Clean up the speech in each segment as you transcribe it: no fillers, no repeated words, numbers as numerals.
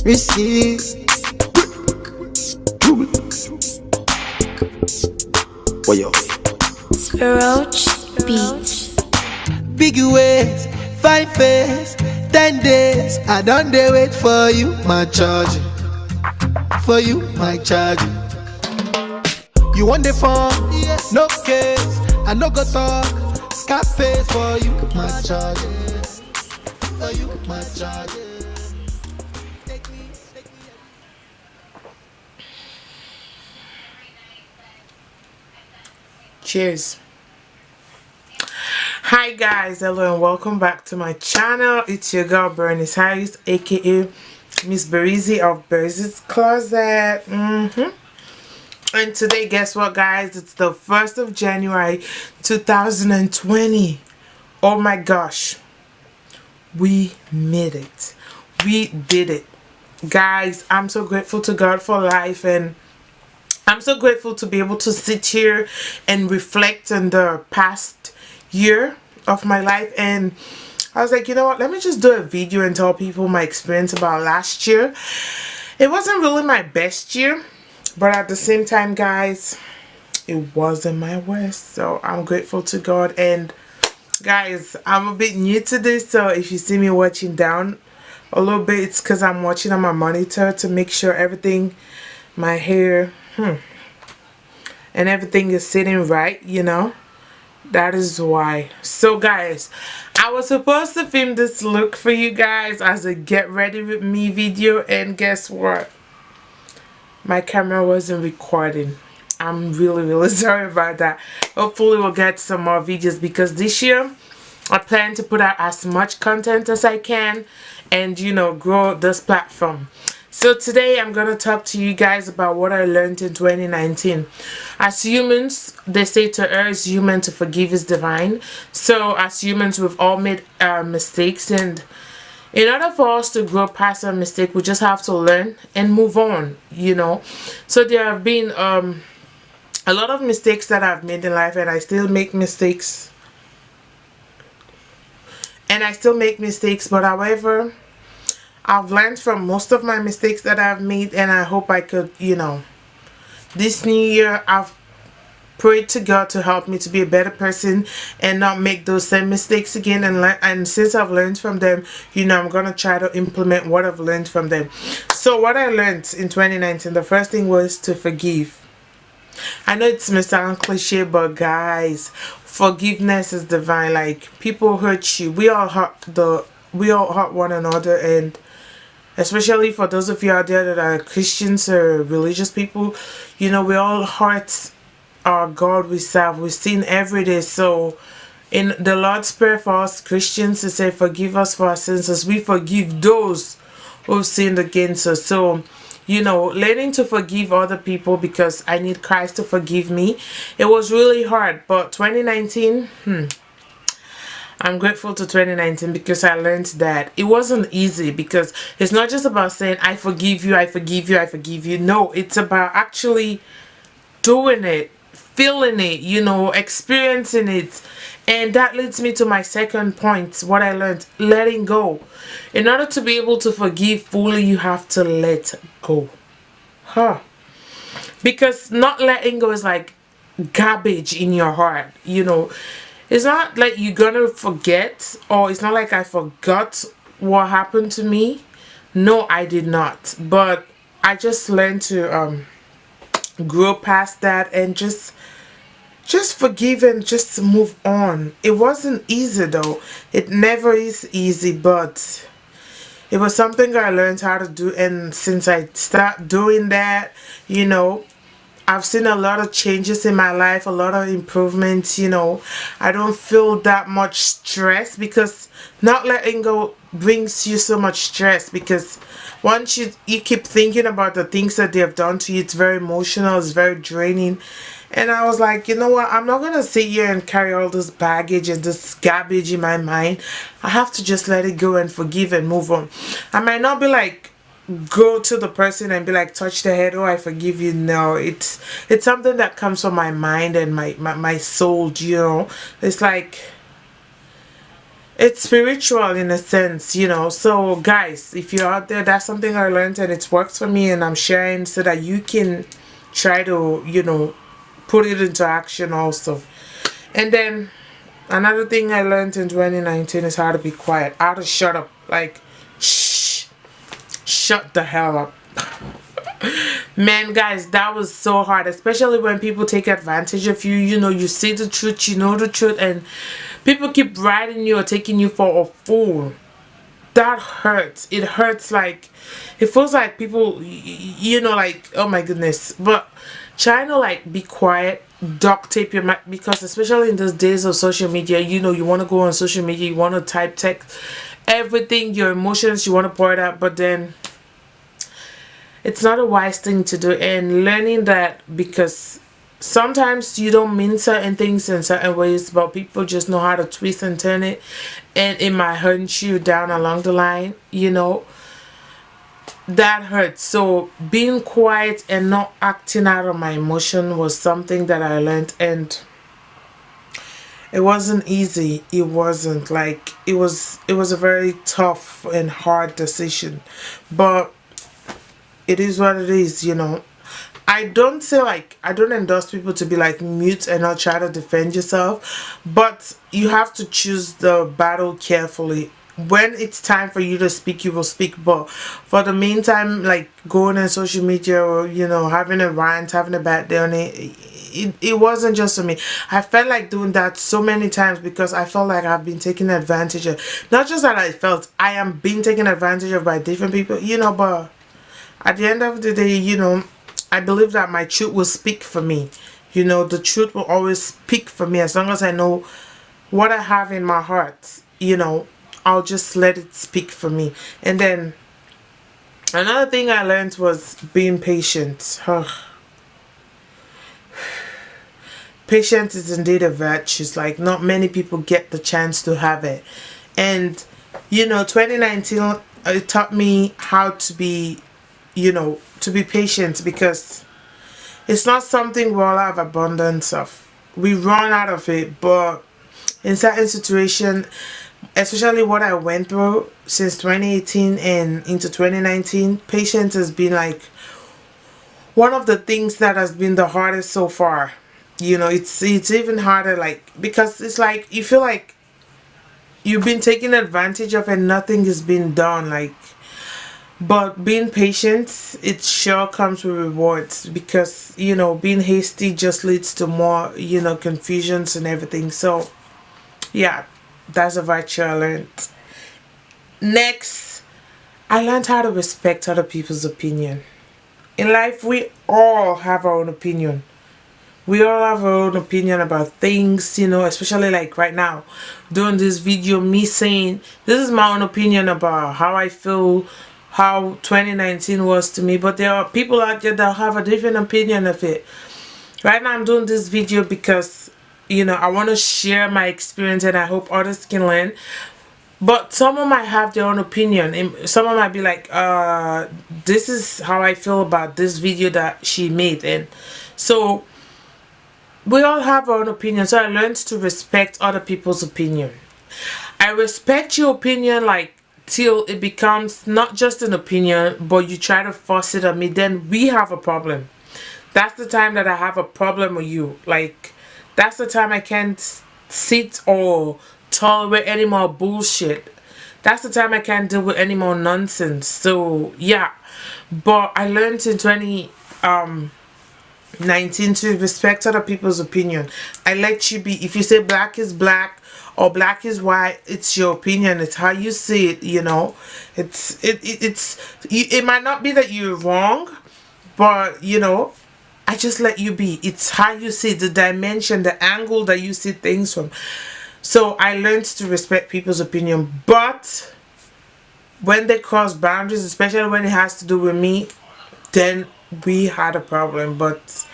Receive. What yo? Roach Beats. Big ways, 5 face, 10 days. I don't dey wait for you, my charge. For you, my charge. You want the phone? No case. I no go talk. Scarface for you, my charge. For you, my charge. Cheers. Hi guys, hello and welcome back to my channel. It's your girl Berenice, aka Miss Berizzys of Berizzys Closet. And today, guess what guys, it's the 1st of January 2020. Oh my gosh, we made it. We did it, guys. I'm so grateful to God for life, and I'm so grateful to be able to sit here and reflect on the past year of my life. And I was like, you know what, let me just do a video and tell people my experience about last year. It wasn't really my best year, but at the same time guys, it wasn't my worst. So I'm grateful to God. And guys, I'm a bit new to this, so if you see me watching down a little bit, it's because I'm watching on my monitor to make sure everything, my hair and everything is sitting right, you know. That is why. So guys, I was supposed to film this look for you guys as a get ready with me video, and guess what, my camera wasn't recording. I'm really sorry about that. Hopefully we'll get some more videos, because this year I plan to put out as much content as I can and, you know, grow this platform. So today I'm going to talk to you guys about what I learned in 2019. As humans, they say to err is human, to forgive is divine. So as humans, we've all made mistakes, and in order for us to grow past our mistake, we just have to learn and move on, you know. So there have been a lot of mistakes that I've made in life, and I still make mistakes. But however, I've learned from most of my mistakes that I've made, and I hope I could, you know, this new year I've prayed to God to help me to be a better person and not make those same mistakes again. And since I've learned from them, you know, I'm gonna try to implement what I've learned from them. So what I learned in 2019, the first thing was to forgive. I know it's may sound cliche, but guys, forgiveness is divine. Like, people hurt you, we all hurt one another, and especially for those of you out there that are Christians or religious people, you know, we all hurt our God we serve. We sin every day. So in the Lord's Prayer for us Christians, to say, forgive us for our sins as we forgive those who've sinned against us. So, you know, learning to forgive other people, because I need Christ to forgive me. It was really hard, but 2019, I'm grateful to 2019, because I learned that it wasn't easy, because it's not just about saying I forgive you, I forgive you, I forgive you. No, it's about actually doing it, feeling it, you know, experiencing it. And that leads me to my second point, what I learned: letting go. In order to be able to forgive fully, you have to let go. Because not letting go is like garbage in your heart, you know. It's not like you're gonna forget, or it's not like I forgot what happened to me. No, I did not. But I just learned to grow past that and just forgive and just move on. It wasn't easy though. It never is easy, but it was something I learned how to do. And since I started doing that, you know, I've seen a lot of changes in my life, a lot of improvements, you know. I don't feel that much stress, because not letting go brings you so much stress, because once you keep thinking about the things that they have done to you, it's very emotional, it's very draining. And I was like, you know what, I'm not gonna sit here and carry all this baggage and this garbage in my mind. I have to just let it go and forgive and move on. I might not be like, go to the person and be like, touch the head, oh I forgive you. No, it's something that comes from my mind and my soul, you know. It's like, it's spiritual in a sense, you know. So guys, if you're out there, that's something I learned and it's worked for me, and I'm sharing so that you can try to, you know, put it into action also. And then another thing I learned in 2019 is how to be quiet, how to shut up, like shh, shut the hell up. Man, guys, that was so hard, especially when people take advantage of you. You know, you say the truth, you know the truth, and people keep riding you or taking you for a fool. That hurts. It hurts. Like, it feels like people, you know, like, oh my goodness. But trying to like be quiet, duct tape your mouth, because especially in those days of social media, you know, you want to go on social media, you want to type text, everything, your emotions, you want to pour it out, but then it's not a wise thing to do. And learning that, because sometimes you don't mean certain things in certain ways, but people just know how to twist and turn it, and it might hunt you down along the line, you know. That hurts. So being quiet and not acting out of my emotion was something that I learned, and it wasn't easy. It wasn't like, it was a very tough and hard decision, but it is what it is, you know. I don't say, like, I don't endorse people to be like mute and not try to defend yourself, but you have to choose the battle carefully. When it's time for you to speak, you will speak, but for the meantime, like going on social media or, you know, having a rant, having a bad day on it wasn't just for me. I felt like doing that so many times because I felt like I've been taken advantage of. Not just that I felt, I am being taken advantage of by different people, you know, but at the end of the day, you know, I believe that my truth will speak for me. You know, the truth will always speak for me as long as I know what I have in my heart. You know, I'll just let it speak for me. And then another thing I learned was being patient. Patience is indeed a virtue. It's like not many people get the chance to have it. And, you know, 2019, it taught me how to be, you know, to be patient, because it's not something we all have abundance of. We run out of it, but in certain situation, especially what I went through since 2018 and into 2019, patience has been like one of the things that has been the hardest so far. You know, it's even harder, like, because it's like you feel like you've been taken advantage of and nothing is being done, like. But being patient, it sure comes with rewards, because, you know, being hasty just leads to more, you know, confusions and everything. So, yeah, that's a virtue I learned. Next, I learned how to respect other people's opinion. In life, we all have our own opinion. We all have our own opinion about things, you know, especially like right now, doing this video, me saying, this is my own opinion about how I feel, how 2019 was to me, but there are people out there that have a different opinion of it. Right now I'm doing this video because, you know, I want to share my experience and I hope others can learn. But someone might have their own opinion, and someone might be like, this is how I feel about this video that she made. And so we all have our own opinion, so I learned to respect other people's opinion. I respect your opinion, like, till it becomes not just an opinion, but you try to force it on me, then we have a problem. That's the time that I have a problem with you. Like, that's the time I can't sit or tolerate any more bullshit. That's the time I can't deal with any more nonsense. So, yeah. But I learned in 2019 to respect other people's opinion. I let you be. If you say black is black or black is white, it's your opinion. It's how you see it, you know. It might not be that you're wrong, but, you know, I just let you be. It's how you see the dimension, the angle that you see things from. So I learned to respect people's opinion, but when they cross boundaries, especially when it has to do with me, then we had a problem. But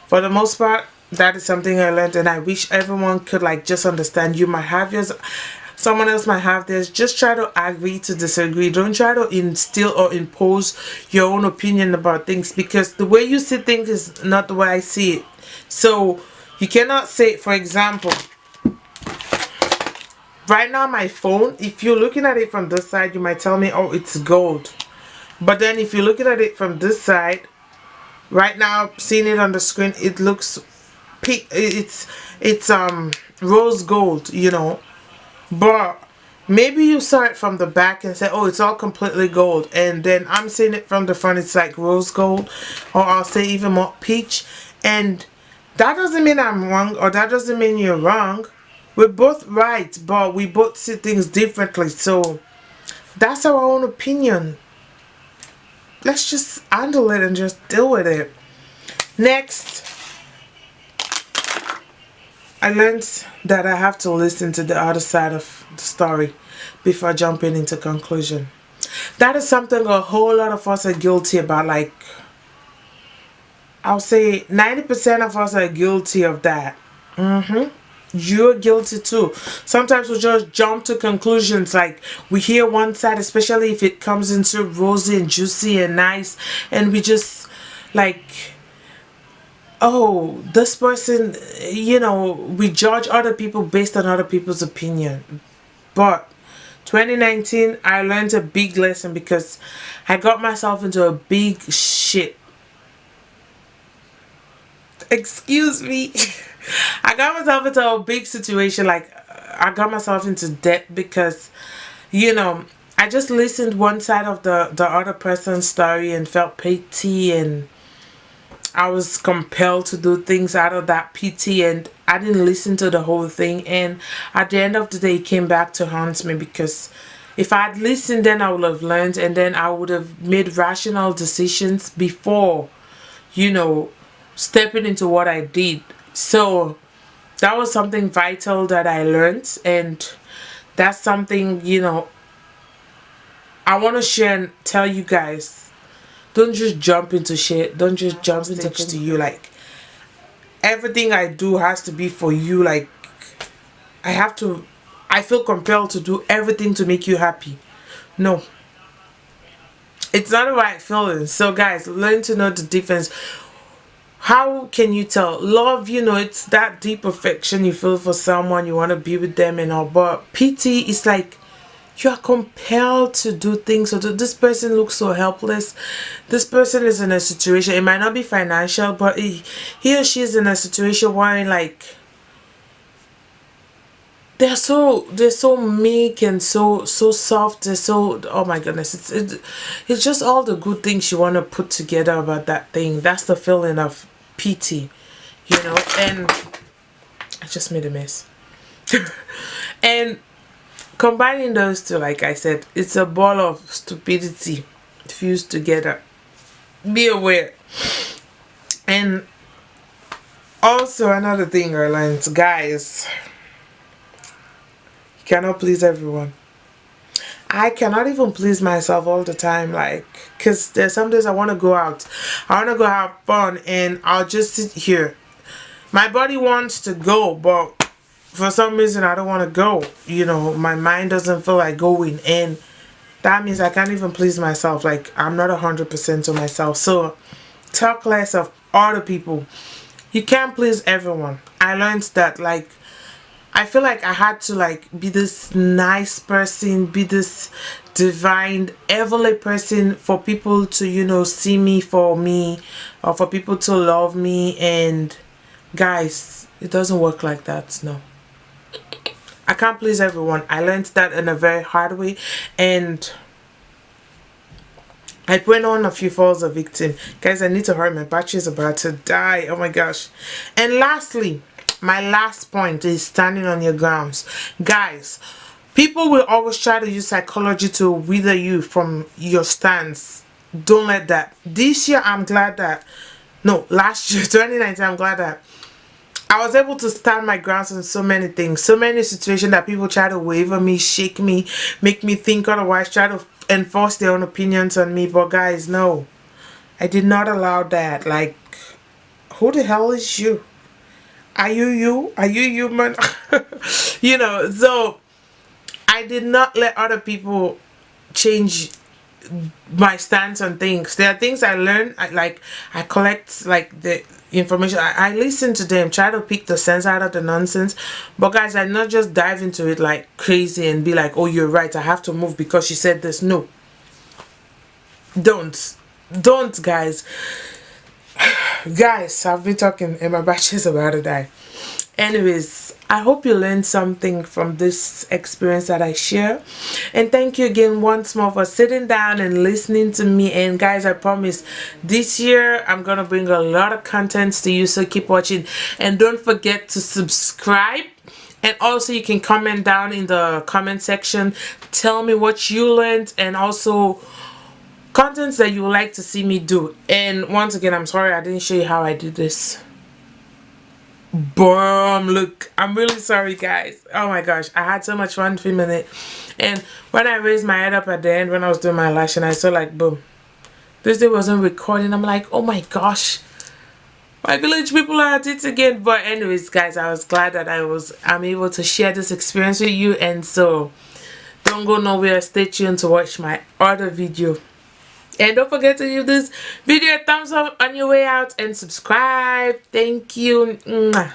for the most part, that is something I learned, and I wish everyone could, like, just understand. You might have yours, someone else might have theirs. Just try to agree to disagree. Don't try to instill or impose your own opinion about things, because the way you see things is not the way I see it. So you cannot say, for example, Right now my phone, if you're looking at it from this side, you might tell me, oh, it's gold. But then if you're looking at it from this side, right now seeing it on the screen, it looks it's rose gold, you know. But maybe you saw it from the back and said, oh, it's all completely gold, and then I'm seeing it from the front, it's like rose gold, or I'll say even more peach. And that doesn't mean I'm wrong, or that doesn't mean you're wrong. We're both right, but we both see things differently. So that's our own opinion. Let's just handle it and just deal with it. Next, I learned that I have to listen to the other side of the story before jumping into conclusion. That is something a whole lot of us are guilty about. Like, I'll say 90% of us are guilty of that. You're guilty too. Sometimes we just jump to conclusions. Like, we hear one side, especially if it comes into rosy and juicy and nice, and we just like, oh, this person, you know, we judge other people based on other people's opinion. But 2019, I learned a big lesson because I got myself into a big shit. Excuse me. I got myself into a big situation. Like, I got myself into debt because, you know, I just listened one side of the other person's story and felt pity, and I was compelled to do things out of that pity, and I didn't listen to the whole thing. And at the end of the day, it came back to haunt me because if I had listened, then I would have learned, and then I would have made rational decisions before, you know, stepping into what I did. So that was something vital that I learned, and that's something, you know, I want to share and tell you guys. Don't just jump into shit. Don't just jump into to you. Like, everything I do has to be for you. Like, I feel compelled to do everything to make you happy. No. It's not the right feeling. So guys, learn to know the difference. How can you tell? Love, you know, it's that deep affection you feel for someone. You want to be with them and all. But pity is like, you are compelled to do things. So this person looks so helpless. This person is in a situation, it might not be financial, but he or she is in a situation where, like, they're so meek and so soft. They're so, oh my goodness, it's just all the good things you want to put together about that thing. That's the feeling of pity, you know. And I just made a mess. And combining those two, like I said, it's a ball of stupidity fused together. Be aware. And also another thing I learned, guys, you cannot please everyone. I cannot even please myself all the time, like, because there's some days I want to go out. I want to go have fun, and I'll just sit here. My body wants to go, but for some reason I don't want to go. You know, my mind doesn't feel like going, and that means I can't even please myself. Like, I'm not 100% to myself. So talk less of other people. You can't please everyone. I learned that. Like, I feel like I had to, like, be this nice person, be this divine heavenly person for people to, you know, see me for me, or for people to love me. And guys, it doesn't work like that. No, I can't please everyone. I learned that in a very hard way, and I went on a few falls a victim. Guys, I need to hurry. My battery is about to die. Oh my gosh. And lastly, my last point is standing on your grounds. Guys, people will always try to use psychology to wither you from your stance. Don't let that. This year, I'm glad that, no, last year, 2019, I'm glad that I was able to stand my grounds in so many things, so many situations that people try to waver me, shake me, make me think otherwise, try to enforce their own opinions on me. But guys, no, I did not allow that. Like, who the hell is you? Are you you? Are you human? You know, so I did not let other people change my stance on things. There are things I learn, I collect like the information, I listen to them, try to pick the sense out of the nonsense. But guys, I not just dive into it like crazy and be like, oh, you're right, I have to move because she said this. No, don't guys. Guys, I've been talking and my battery's about to die. Anyways, I hope you learned something from this experience that I share, and thank you again once more for sitting down and listening to me. And guys, I promise this year I'm gonna bring a lot of contents to you, so keep watching and don't forget to subscribe. And also you can comment down in the comment section, tell me what you learned and also contents that you would like to see me do. And once again, I'm sorry I didn't show you how I did this. Boom, look, I'm really sorry guys. Oh my gosh, I had so much fun filming it. And when I raised my head up at the end when I was doing my lash, and I saw like boom, this day wasn't recording, I'm like, oh my gosh, my village people are at it again. But anyways guys, I was glad that I'm able to share this experience with you. And so don't go nowhere, stay tuned to watch my other video. And don't forget to give this video a thumbs up on your way out and subscribe. Thank you. Mwah.